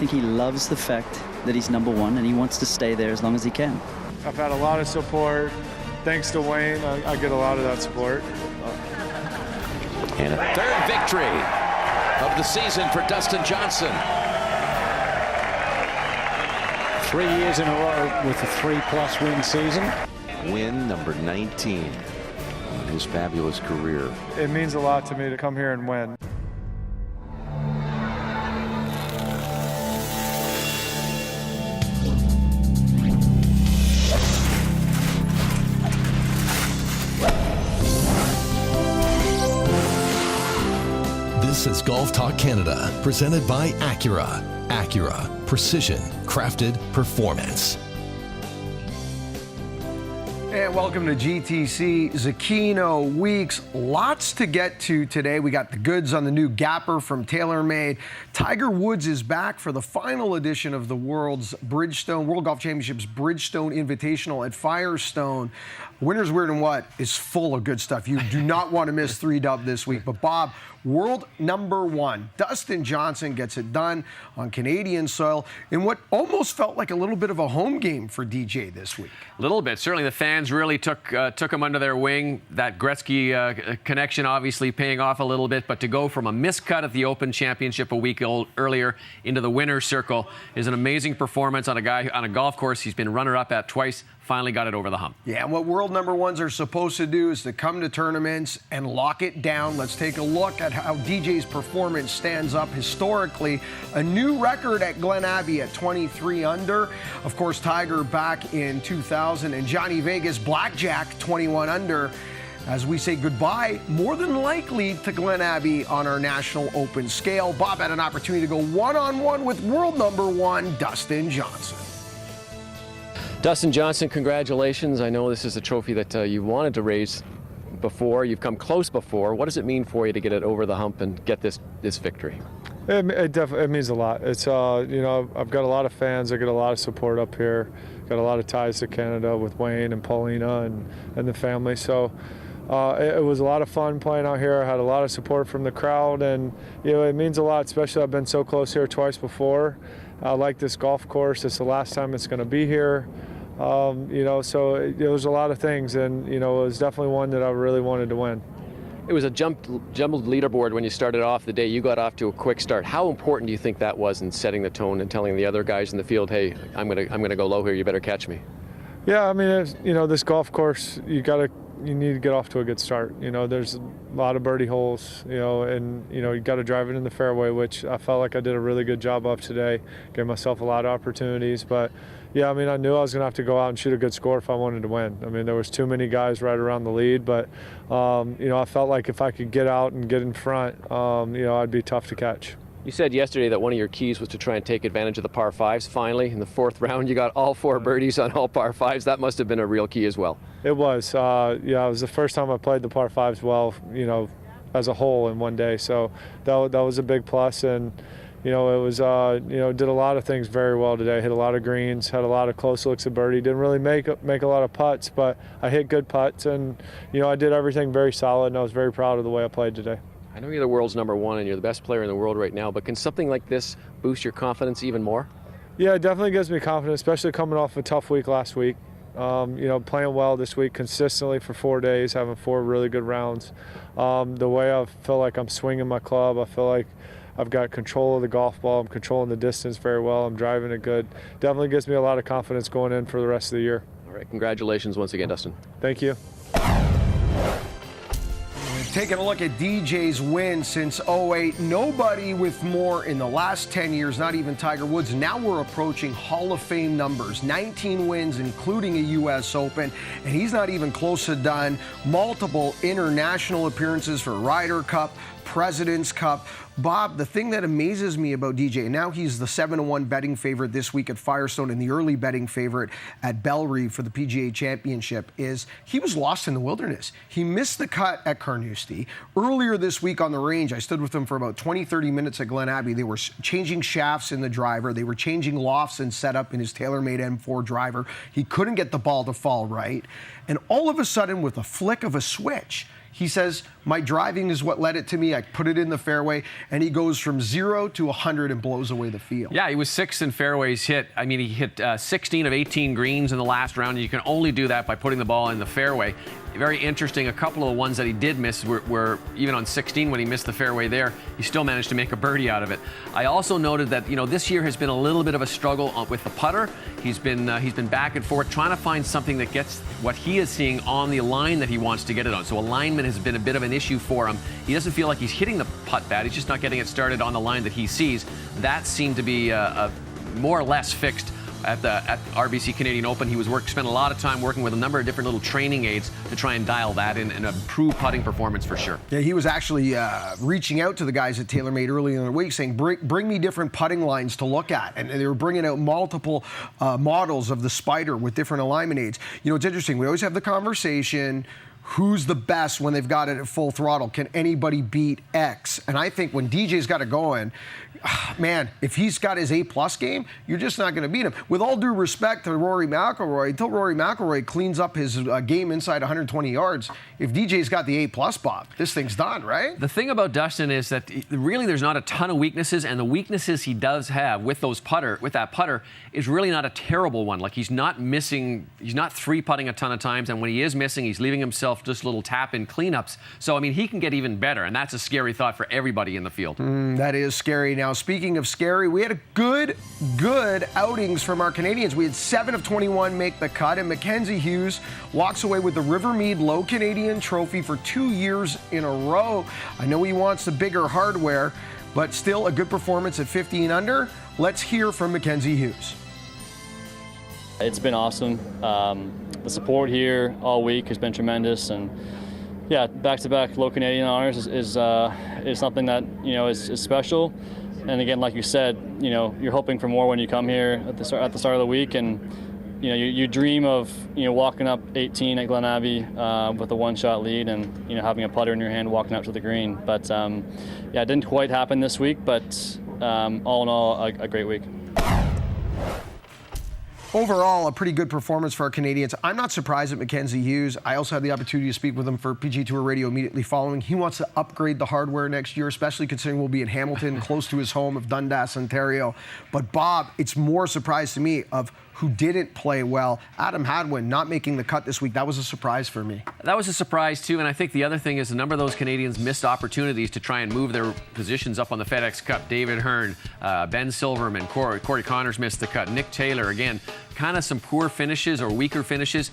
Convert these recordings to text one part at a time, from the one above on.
think he loves the fact that he's number one, and he wants to stay there as long as he can. I've had a lot of support. Thanks to Wayne, I get a lot of that support. And a third victory of the season for Dustin Johnson. 3 years in a row with a 3+ win season. Win number 19 in his fabulous career. It means a lot to me to come here and win. This is Golf Talk Canada, presented by Acura. Acura, precision, crafted performance. And welcome to GTC Zecchino Weeks. Lots to get to today. We got the goods on the new Gapper from TaylorMade. Tiger Woods is back for the final edition of the World Golf Championships Bridgestone Invitational at Firestone. Winners Weird and What is full of good stuff. You do not want to miss 3Dub this week. But Bob, world number one, Dustin Johnson gets it done on Canadian soil in what almost felt like a little bit of a home game for DJ this week. A little bit. Certainly the fans really took him under their wing. That Gretzky connection obviously paying off a little bit, but to go from a miscut at the Open Championship a week earlier into the winner's circle is an amazing performance on a golf course he's been runner-up at twice. Finally got it over the hump. Yeah, and what world number ones are supposed to do is to come to tournaments and lock it down. Let's take a look at how DJ's performance stands up historically. A new record at Glen Abbey at 23 under. Of course, Tiger back in 2000 and Johnny Vegas Blackjack 21 under. As we say goodbye, more than likely, to Glen Abbey on our National Open scale. Bob had an opportunity to go one-on-one with world number one, Dustin Johnson. Dustin Johnson, congratulations. I know this is a trophy that you wanted to raise before. You've come close before. What does it mean for you to get it over the hump and get this victory? It means a lot. It's I've got a lot of fans. I get a lot of support up here. Got a lot of ties to Canada with Wayne and Paulina and the family. So it was a lot of fun playing out here. I had a lot of support from the crowd, and it means a lot. Especially I've been so close here twice before. I like this golf course. It's the last time it's going to be here. So there's a lot of things, and it was definitely one that I really wanted to win. It was a jumbled leaderboard when you started off the day. You got off to a quick start. How important do you think that was in setting the tone and telling the other guys in the field, hey, I'm gonna go low here, you better catch me? Yeah, I mean, this golf course, you need to get off to a good start. There's a lot of birdie holes, and you got to drive it in the fairway, which I felt like I did a really good job of today. Gave myself a lot of opportunities, but yeah, I mean, I knew I was going to have to go out and shoot a good score if I wanted to win. I mean, there was too many guys right around the lead, but I felt like if I could get out and get in front, I'd be tough to catch. You said yesterday that one of your keys was to try and take advantage of the par fives. Finally, in the fourth round, you got all 4 birdies on all par fives. That must have been a real key as well. It was. It was the first time I played the par fives well, as a whole in one day. So that was a big plus, and it was did a lot of things very well today. Hit a lot of greens, had a lot of close looks at birdie. Didn't really make a lot of putts, but I hit good putts, and I did everything very solid, and I was very proud of the way I played today. I know you're the world's number one and you're the best player in the world right now, but can something like this boost your confidence even more? Yeah, it definitely gives me confidence, especially coming off a tough week last week. Playing well this week consistently for 4 days, having 4 really good rounds. The way I feel like I'm swinging my club, I feel like I've got control of the golf ball. I'm controlling the distance very well. I'm driving it good. Definitely gives me a lot of confidence going in for the rest of the year. All right, congratulations once again, Dustin. Thank you. Taking a look at DJ's win since 2008. Nobody with more in the last 10 years, not even Tiger Woods. Now we're approaching Hall of Fame numbers. 19 wins, including a U.S. Open, and he's not even close to done. Multiple international appearances for Ryder Cup, President's Cup. Bob, the thing that amazes me about DJ, and now he's the 7-1 betting favorite this week at Firestone and the early betting favorite at Bellerive for the PGA Championship, is he was lost in the wilderness. He missed the cut at Carnoustie. Earlier this week on the range, I stood with him for about 20-30 minutes at Glen Abbey. They were changing shafts in the driver. They were changing lofts and setup in his TaylorMade M4 driver. He couldn't get the ball to fall right. And all of a sudden, with a flick of a switch, He says, my driving is what led it to me. I put it in the fairway, and he goes from 0 to 100 and blows away the field. Yeah, he was 6th in fairways hit. I mean, he hit 16 of 18 greens in the last round, and you can only do that by putting the ball in the fairway. Very interesting. A couple of the ones that he did miss were even on 16 when he missed the fairway there, he still managed to make a birdie out of it. I also noted that, you know, this year has been a little bit of a struggle with the putter. He's been back and forth trying to find something that gets what he is seeing on the line that he wants to get it on. So alignment has been a bit of an issue for him. He doesn't feel like he's hitting the putt bad. He's just not getting it started on the line that he sees. That seemed to be more or less fixed at RBC Canadian Open. He spent a lot of time working with a number of different little training aids to try and dial that in and improve putting performance for sure. Yeah, he was actually reaching out to the guys at TaylorMade early in the week saying, bring me different putting lines to look at. And they were bringing out multiple models of the Spider with different alignment aids. You know, it's interesting. We always have the conversation, who's the best when they've got it at full throttle? Can anybody beat X? And I think when DJ's got it going, man, if he's got his A-plus game, you're just not going to beat him. With all due respect to Rory McIlroy, until Rory McIlroy cleans up his game inside 120 yards, if DJ's got the A-plus, Bob, this thing's done, right? The thing about Dustin is that really there's not a ton of weaknesses, and the weaknesses he does have with that putter is really not a terrible one. Like, he's not three-putting a ton of times, and when he is missing, he's leaving himself just little tap-in cleanups. So, I mean, he can get even better, and that's a scary thought for everybody in the field. That is scary. Now, speaking of scary, we had a good outings from our Canadians. We had 7 of 21 make the cut, and Mackenzie Hughes walks away with the Rivermead Low Canadian Trophy for 2 years in a row. I know he wants the bigger hardware, but still a good performance at 15 under. Let's hear from Mackenzie Hughes. It's been awesome. The support here all week has been tremendous, and yeah, back-to-back Low Canadian honors is something that, you know, is special. And again, like you said, you know, you're hoping for more when you come here at the start of the week, and you know, you dream of, you know, walking up 18 at Glen Abbey with a one-shot lead, and you know, having a putter in your hand walking up to the green. But yeah, it didn't quite happen this week, but all in all, a great week. Overall, a pretty good performance for our Canadians. I'm not surprised at Mackenzie Hughes. I also had the opportunity to speak with him for PGA Tour Radio immediately following. He wants to upgrade the hardware next year, especially considering we'll be in Hamilton, close to his home of Dundas, Ontario. But Bob, it's more surprise to me of who didn't play well. Adam Hadwin not making the cut this week. That was a surprise for me. That was a surprise, too. And I think the other thing is a number of those Canadians missed opportunities to try and move their positions up on the FedEx Cup. David Hearn, Ben Silverman, Corey Connors missed the cut. Nick Taylor, again, kind of some poor finishes or weaker finishes.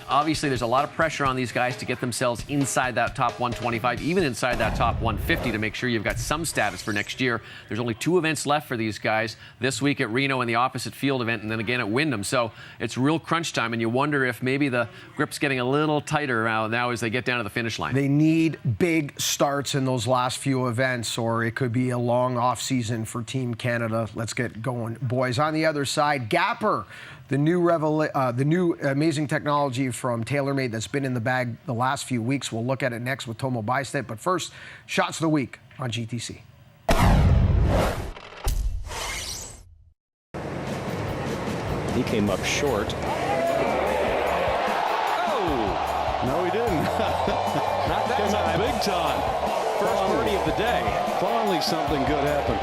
Obviously, there's a lot of pressure on these guys to get themselves inside that top 125, even inside that top 150 to make sure you've got some status for next year. There's only 2 events left for these guys, this week at Reno and the opposite field event, and then again at Wyndham. So it's real crunch time, and you wonder if maybe the grip's getting a little tighter now as they get down to the finish line. They need big starts in those last few events, or it could be a long off season for Team Canada. Let's get going, boys. On the other side, Gapper, the new amazing technology from TaylorMade that's been in the bag the last few weeks. We'll look at it next with Tomo Bystedt. But first, shots of the week on GTC. He came up short. Oh! No, he didn't. Not that time. Big time. First birdie of the day. Finally something good happened.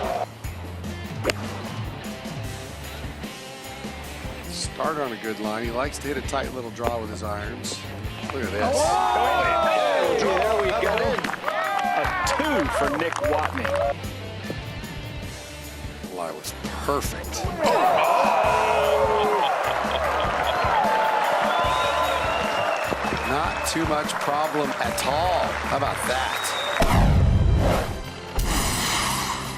Started on a good line. He likes to hit a tight little draw with his irons. Look at this. Oh, there we go. A 2 for Nick Watney. Lie was perfect. Not too much problem at all. How about that?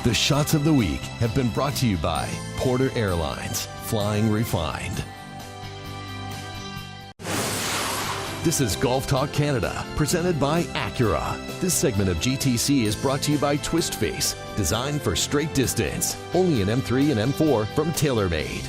The shots of the week have been brought to you by Porter Airlines, flying refined. This is Golf Talk Canada, presented by Acura. This segment of GTC is brought to you by Twist Face, designed for straight distance. Only in M3 and M4 from TaylorMade.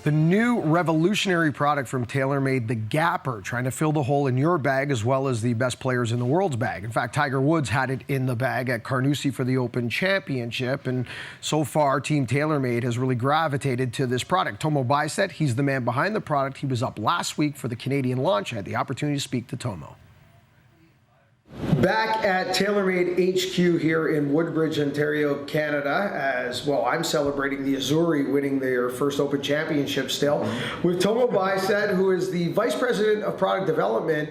The new revolutionary product from TaylorMade, the Gapper, trying to fill the hole in your bag as well as the best players in the world's bag. In fact, Tiger Woods had it in the bag at Carnoustie for the Open Championship, and so far, Team TaylorMade has really gravitated to this product. Tomo Bystedt, he's the man behind the product. He was up last week for the Canadian launch. I had the opportunity to speak to Tomo. Back at TaylorMade HQ here in Woodbridge, Ontario, Canada, as well, I'm celebrating the Azzurri winning their first Open Championship still, with Tomo Bicet, who is the Vice President of Product Development,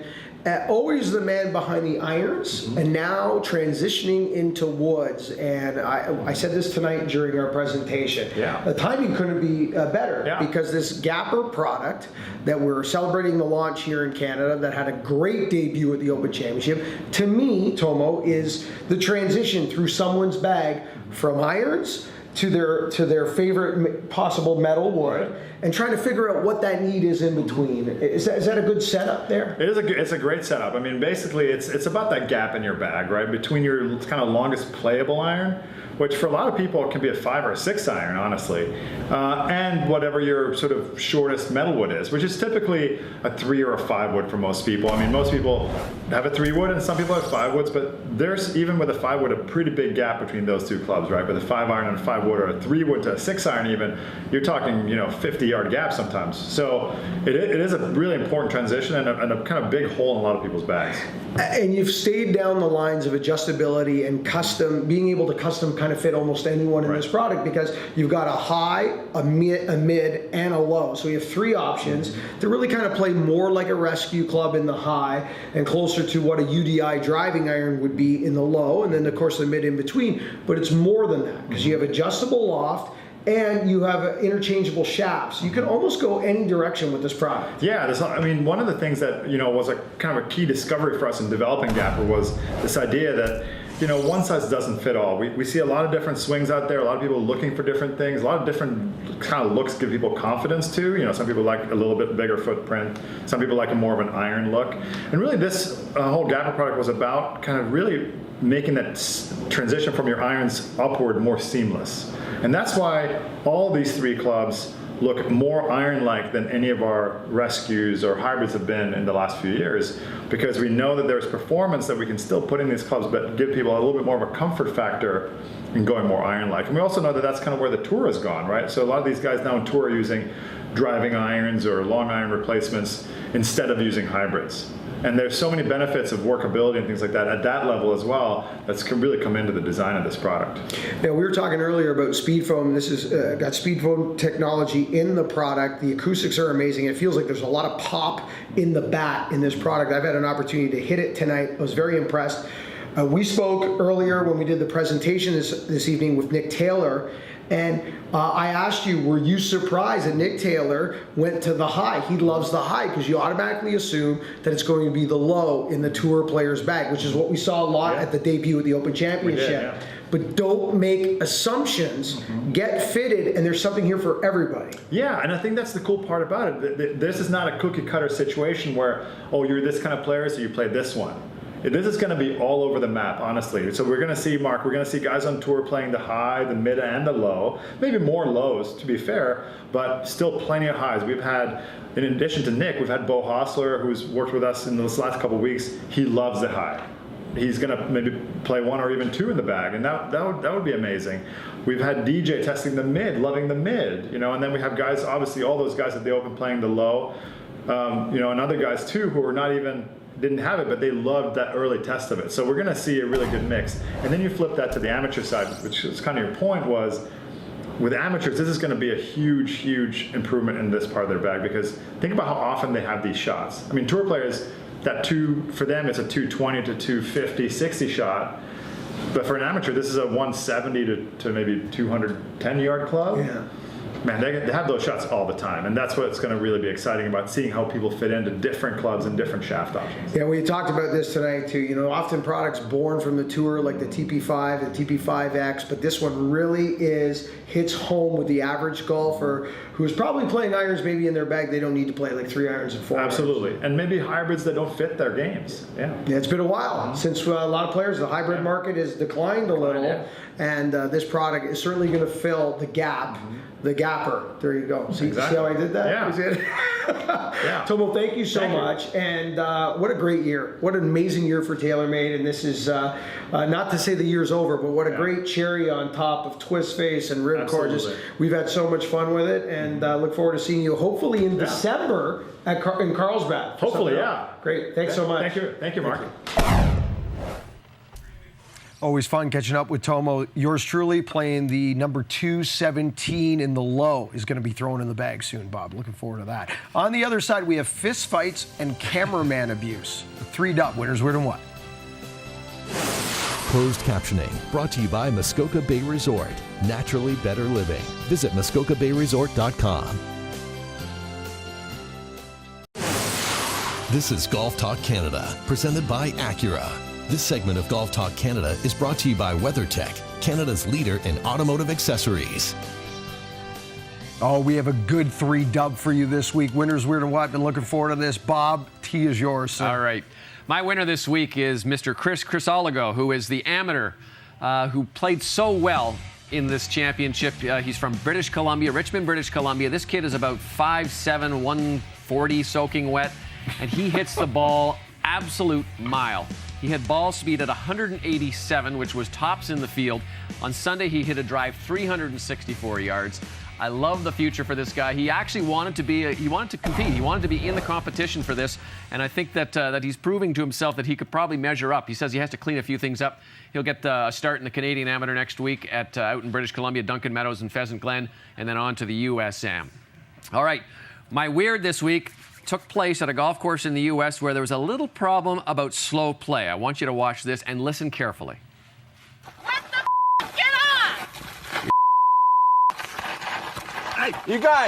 always the man behind the irons, and now transitioning into woods. And I said this tonight during our presentation. Yeah. The timing couldn't be better, Yeah. because this Gapper product that we're celebrating the launch here in Canada that had a great debut at the Open Championship, to me, Tomo, is the transition through someone's bag from irons to their favorite possible metal wood, and trying to figure out what that need is in between. Is that a good setup there? It's a great setup. I mean, basically, it's about that gap in your bag, right, between your kind of longest playable iron, which for a lot of people it can be a 5 or a 6 iron, honestly, and whatever your sort of shortest metal wood is, which is typically a 3 or a 5 wood for most people. I mean, most people have a 3 wood and some people have 5 woods, but there's, even with a 5 wood, a pretty big gap between those two clubs, right? With a 5 iron and a 5 wood, or a 3 wood to a 6 iron even, you're talking, 50-yard gap sometimes. So it is a really important transition and a kind of big hole in a lot of people's bags. And you've stayed down the lines of adjustability and being able to custom kind of fit almost anyone in this product, because you've got a high, a mid, and a low. So you have 3 options to really kind of play more like a rescue club in the high and closer to what a UDI driving iron would be in the low, and then of course the mid in between. But it's more than that, because you have adjustable loft and you have interchangeable shafts. You can almost go any direction with this product. Yeah, one of the things that was a kind of a key discovery for us in developing Gapper was this idea that one size doesn't fit all. We see a lot of different swings out there, a lot of people looking for different things, a lot of different kind of looks give people confidence too. Some people like a little bit bigger footprint, some people like a more of an iron look. And really this whole Gapper product was about kind of really making that transition from your irons upward more seamless. And that's why all these 3 clubs look more iron-like than any of our rescues or hybrids have been in the last few years, because we know that there's performance that we can still put in these clubs, but give people a little bit more of a comfort factor in going more iron-like. And we also know that that's kind of where the tour has gone, right? So a lot of these guys now in tour are using driving irons or long iron replacements instead of using hybrids. And there's so many benefits of workability and things like that at that level as well that's can really come into the design of this product. Now, we were talking earlier about speed foam. This has got speed foam technology in the product. The acoustics are amazing. It feels like there's a lot of pop in the bat in this product. I've had an opportunity to hit it tonight. I was very impressed. We spoke earlier when we did the presentation this evening with Nick Taylor, and I asked you, were you surprised that Nick Taylor went to the high? He loves the high because you automatically assume that it's going to be the low in the tour player's bag, which is what we saw a lot at the debut at the Open Championship. But don't make assumptions, get fitted, and there's something here for everybody. Yeah, and I think that's the cool part about it. This is not a cookie cutter situation where, oh, you're this kind of player, so you play this one. This is going to be all over the map, honestly. So we're going to see, Mark, we're going to see guys on tour playing the high, the mid, and the low. Maybe more lows, to be fair, but still plenty of highs. We've had, in addition to Nick, we've had Bo Hostler, who's worked with us in this last couple of weeks. He loves the high. He's going to maybe play 1 or even 2 in the bag, and that would be amazing. We've had DJ testing the mid, loving the mid, and then we have guys, obviously all those guys at the Open playing the low, and other guys too who are not even, didn't have it, but they loved that early test of it. So we're going to see a really good mix. And then you flip that to the amateur side, which is kind of your point, was with amateurs, this is going to be a huge, huge improvement in this part of their bag, because think about how often they have these shots. I mean, tour players, for them, it's a 220 to 250, 60 shot. But for an amateur, this is a 170 to maybe 210-yard club. Yeah. Man, they have those shots all the time, and that's what's going to really be exciting about seeing how people fit into different clubs and different shaft options. Yeah, we talked about this tonight too. Often products born from the tour, like the TP5, the TP5X, but this one really hits home with the average golfer who's probably playing irons maybe in their bag. They don't need to play like 3 irons and 4 Absolutely. irons. And maybe hybrids that don't fit their games. Yeah, it's been a while since a lot of players, the hybrid market has declined a little, and this product is certainly going to fill the gap. The Gapper. There you go. See how I did that? Yeah. Tomo, thank you so much. And what a great year. What an amazing year for TaylorMade. And this is, not to say the year's over, but what a great cherry on top of Twist Face and Ripcord. We've had so much fun with it, and look forward to seeing you hopefully in December in Carlsbad. Hopefully, yeah. Great. Thanks so much. Thank you, Mark. Always fun catching up with Tomo. Yours truly playing the number 217 in the low is going to be thrown in the bag soon, Bob. Looking forward to that. On the other side, we have fist fights and cameraman abuse. 3-dub winners, weird and what? Closed captioning brought to you by Muskoka Bay Resort. Naturally better living. Visit muskokabayresort.com. This is Golf Talk Canada, presented by Acura. This segment of Golf Talk Canada is brought to you by WeatherTech, Canada's leader in automotive accessories. Oh, we have a good 3-dub for you this week. Winners, weird and what? Been looking forward to this. Bob, tea is yours, sir. All right. My winner this week is Mr. Chris Crisologo, who is the amateur who played so well in this championship. He's from British Columbia, Richmond, British Columbia. This kid is about 5'7", 140 soaking wet, and he hits the ball absolute mile. He had ball speed at 187, which was tops in the field. On Sunday, he hit a drive 364 yards. I love the future for this guy. He actually wanted to compete. He wanted to be in the competition for this, and I think that he's proving to himself that he could probably measure up. He says he has to clean a few things up. He'll get a start in the Canadian Amateur next week at out in British Columbia, Duncan Meadows and Pheasant Glen, and then on to the USM. All right, my weird this week took place at a golf course in the U.S. where there was a little problem about slow play. I want you to watch this and listen carefully. What the f***? Get off! Hey, you guys.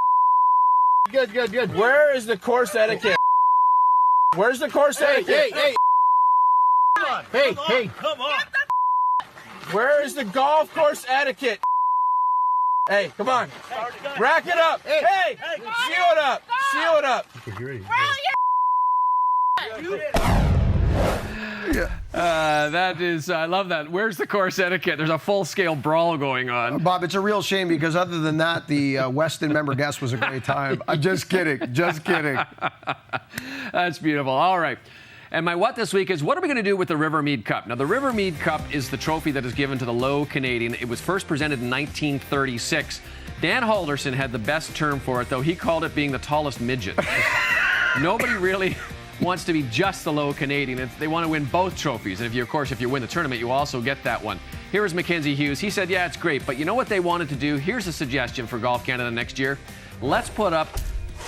Good. Where is the course etiquette? Where's the course etiquette? Hey. Come on. Where is the golf course etiquette? Hey, come on. Rack it up. Hey, seal it up. Seal it up. That is, I love that. Where's the course etiquette? There's a full-scale brawl going on. Bob, it's a real shame because other than that, the Weston member guest was a great time. I'm just kidding. That's beautiful. All right. And my what this week is, what are we going to do with the Rivermead Cup? Now, the Rivermead Cup is the trophy that is given to the low Canadian. It was first presented in 1936. Dan Halderson had the best term for it, though. He called it being the tallest midget. Nobody really wants to be just the low Canadian. They want to win both trophies. And if you win the tournament, you also get that one. Here is Mackenzie Hughes. He said, yeah, it's great. But you know what they wanted to do? Here's a suggestion for Golf Canada next year. Let's put up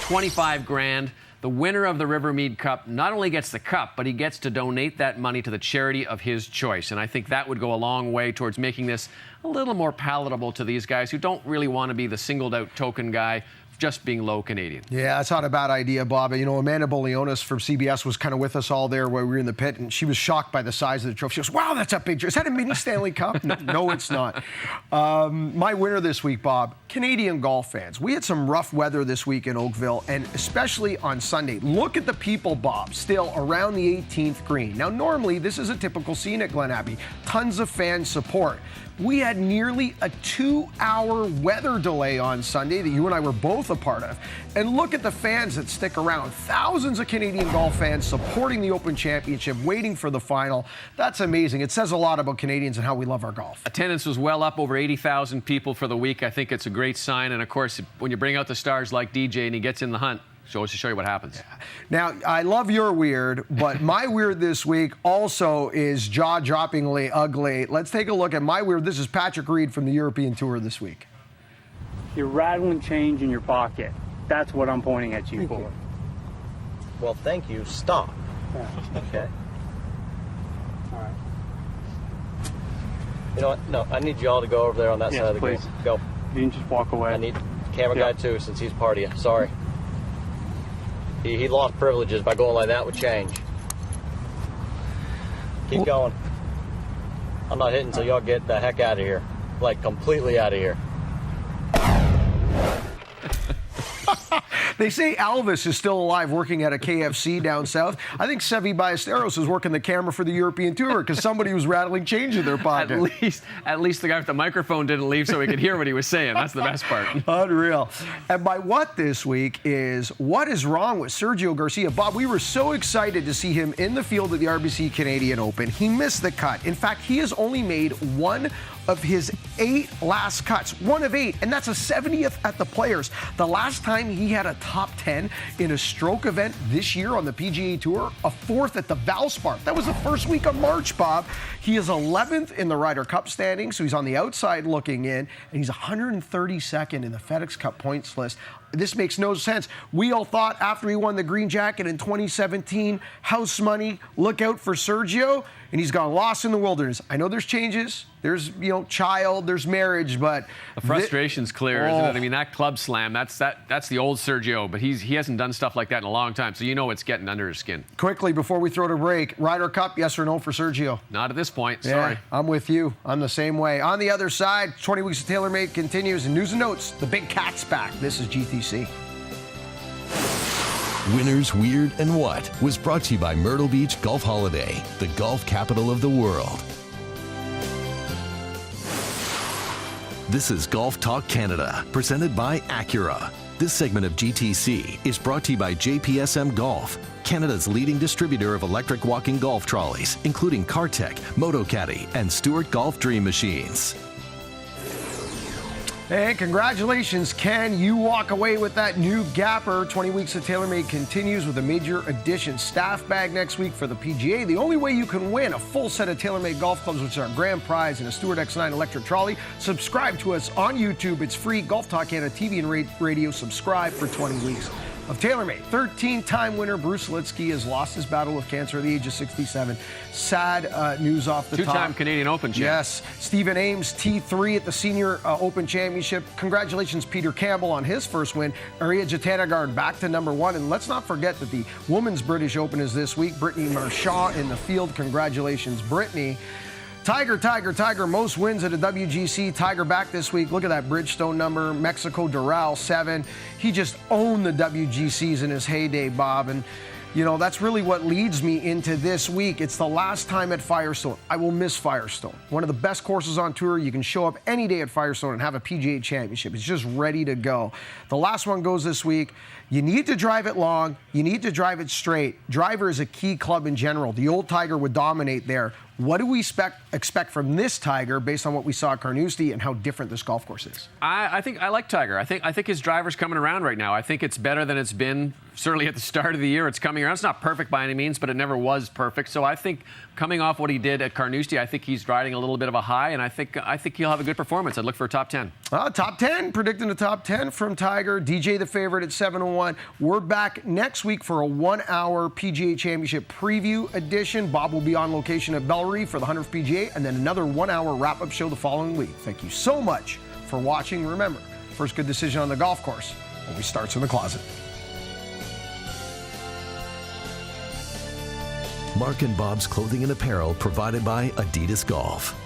25 grand. The winner of the Rivermead Cup not only gets the cup, but he gets to donate that money to the charity of his choice. And I think that would go a long way towards making this a little more palatable to these guys who don't really want to be the singled-out token guy, just being low Canadian. Yeah, that's not a bad idea, Bob. You know, Amanda Bolionis from CBS was kind of with us all there while we were in the pit, and she was shocked by the size of the trophy. She goes, wow, that's a big trophy. Is that a mini Stanley Cup? No, it's not. My winner this week, Bob, Canadian golf fans. We had some rough weather this week in Oakville, and especially on Sunday. Look at the people, Bob, still around the 18th green. Now, normally, this is a typical scene at Glen Abbey. Tons of fan support. We had nearly a 2-hour weather delay on Sunday that you and I were both a part of. And look at the fans that stick around. Thousands of Canadian golf fans supporting the Open Championship, waiting for the final. That's amazing. It says a lot about Canadians and how we love our golf. Attendance was well up, over 80,000 people for the week. I think it's a great sign. And, of course, when you bring out the stars like DJ and he gets in the hunt, shows to show you what happens. Yeah. Now, I love your weird, but my weird this week also is jaw-droppingly ugly. Let's take a look at my weird. This is Patrick Reed from the European Tour this week. You're rattling change in your pocket. That's what I'm pointing at you for. Well, thank you. Stop. Yeah. Okay. All right. You know what? No, I need you all to go over there on that side of the green. Go. You can just walk away. I need camera guy too, since he's part of you. Sorry. He lost privileges by going like that with change. Keep going. I'm not hitting until y'all get the heck out of here. Like, completely out of here. They say Elvis is still alive working at a KFC down south. I think Sevi Ballesteros is working the camera for the European Tour because somebody was rattling change in their pocket. At least the guy with the microphone didn't leave so we could hear what he was saying. That's the best part. Unreal. And my what this week is, what is wrong with Sergio Garcia? Bob, we were so excited to see him in the field at the RBC Canadian Open. He missed the cut. In fact, he has only made one of his 8 last cuts, 1 of 8, and that's a 70th at the Players. The last time he had a top 10 in a stroke event this year on the PGA Tour, a 4th at the Valspar. That was the first week of March, Bob. He is 11th in the Ryder Cup standings, so he's on the outside looking in, and he's 132nd in the FedEx Cup points list. This makes no sense. We all thought after he won the green jacket in 2017, house money, look out for Sergio, and he's gone lost in the wilderness. I know there's changes. There's, child, there's marriage, but the frustration's clear, isn't it? I mean, that club slam, that's the old Sergio, but he hasn't done stuff like that in a long time, so it's getting under his skin. Quickly, before we throw to break, Ryder Cup, yes or no for Sergio? Not at this point, sorry. Yeah, I'm with you. I'm the same way. On the other side, 20 Weeks of TaylorMade continues, and news and notes, the big cat's back. This is GTC. Winners, Weird, and What was brought to you by Myrtle Beach Golf Holiday, the golf capital of the world. This is Golf Talk Canada, presented by Acura. This segment of GTC is brought to you by JPSM Golf, Canada's leading distributor of electric walking golf trolleys, including CarTech, MotoCaddy, and Stewart Golf Dream Machines. Hey, congratulations, Ken. You walk away with that new Gapper. 20 Weeks of TaylorMade continues with a major edition staff bag next week for the PGA. The only way you can win a full set of TaylorMade golf clubs, which is our grand prize, and a Stewart X9 electric trolley. Subscribe to us on YouTube. It's free. Golf Talk Canada TV and radio. Subscribe for 20 weeks of TaylorMade. 13-time winner Bruce Litsky has lost his battle with cancer at the age of 67. Sad news off the top. Two-time Canadian Open champ. Yes. Stephen Ames, T3 at the Senior Open Championship. Congratulations, Peter Campbell, on his first win. Ariya Jutanugarn back to #1. And let's not forget that the Women's British Open is this week. Brittany Marchand in the field. Congratulations, Brittany. Tiger, most wins at a WGC. Tiger back this week. Look at that Bridgestone number. Mexico, Doral, 7. He just owned the WGCs in his heyday, Bob. And, that's really what leads me into this week. It's the last time at Firestone. I will miss Firestone. One of the best courses on tour. You can show up any day at Firestone and have a PGA championship. It's just ready to go. The last one goes this week. You need to drive it long. You need to drive it straight. Driver is a key club in general. The old Tiger would dominate there. What do we expect from this Tiger based on what we saw at Carnoustie and how different this golf course is? I think I like Tiger. I think his driver's coming around right now. I think it's better than it's been. Certainly at the start of the year, it's coming around. It's not perfect by any means, but it never was perfect. So I think coming off what he did at Carnoustie, I think he's riding a little bit of a high, and I think he'll have a good performance. I'd look for a top 10. Top 10, predicting the top 10 from Tiger. DJ the favorite at 7:01. We're back next week for a 1-hour PGA Championship preview edition. Bob will be on location at Bellerive for the 100th PGA, and then another 1-hour wrap-up show the following week. Thank you so much for watching. Remember, first good decision on the golf course always starts in the closet. Mark and Bob's clothing and apparel provided by Adidas Golf.